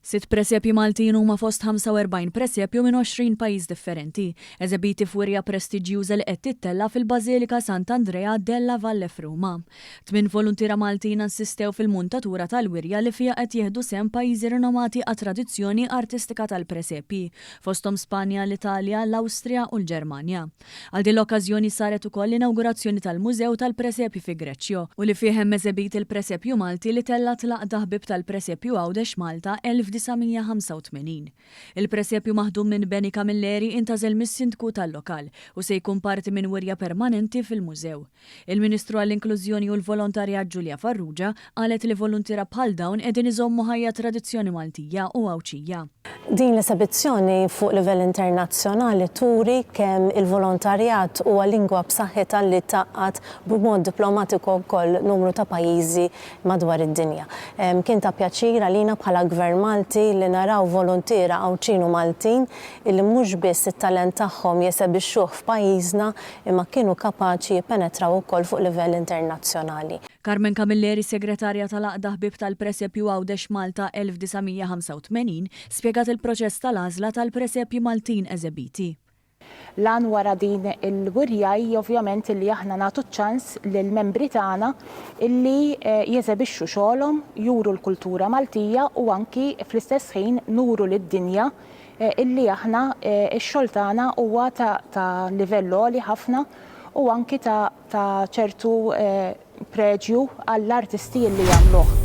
Sitt presepji Maltin huma fost 45 presepju minn 20 pajjiż differenti, eżebiti f'wirja prestiġjuża li qed tittella fil-Bażilika Sant'Andrea della Valle f'Ruma. 8 volontira Maltin assistew fil-muntatura tal-wirja li fiha qed jieħdu sehem pajjiżi rinomati għat-tradizzjoni artistika tal-presepji, fosthom Spanja, l-Italja, l-Awstrija u l-Ġermanja. Għal din l-okkażjoni saret ukoll l-inawgurazzjoni tal-Mużew tal-Presepji fi Greċjo u li fih hemm eżebit il-presepju Malti li tella tlaqda ħbib tal-presepju Għawdex Malta 1985. Il-presepju maħdum minn Beni Camilleri intażel mis-sindku tal-lokal u se jkun parti minn wirja permanenti fil-mużew. Il-Ministru għall-Inklużjoni u l-Volontarjat Ġulja Farrugia qalet li volontira bħal dawn qegħdin iżommu ħajja tradizzjoni Maltija u għawċija. Din l-esibizzjoni fuq livell internazzjonali turi kemm il-volontarjat huwa lingwa b'saħħitha li taqqat b'mod diplomatiku wkoll numru ta' pajjiżi madwar id-dinja. Kien ta' pjaċir għalina bħala Gvern Malti li naraw volontiera għawċinu Maltin illi mhux biss it-talent tagħhom jesebixxuh f'pajjiżna imma kienu kapaċi jippenetraw ukoll fuq livell internazzjonali. Carmen Camilleri, segretarja tal-Aqda ħbib tal-Presepju Għawdex Malta 1985, spjegat il-proċess tal-għażla tal-presepji Maltin eżebiti. Lan wara din il-wirja ovvjament illi aħna nagħtu ċans lill-membri tagħna illi jeżebixxu xogħolhom, juru l-kultura Maltija u anki fl-istess ħin nuru lid-dinja illi aħna x-xogħol tagħna huwa ta' livell għoli ħafna u anki ta' ċertu preġju għall-artisti li jagħmluh.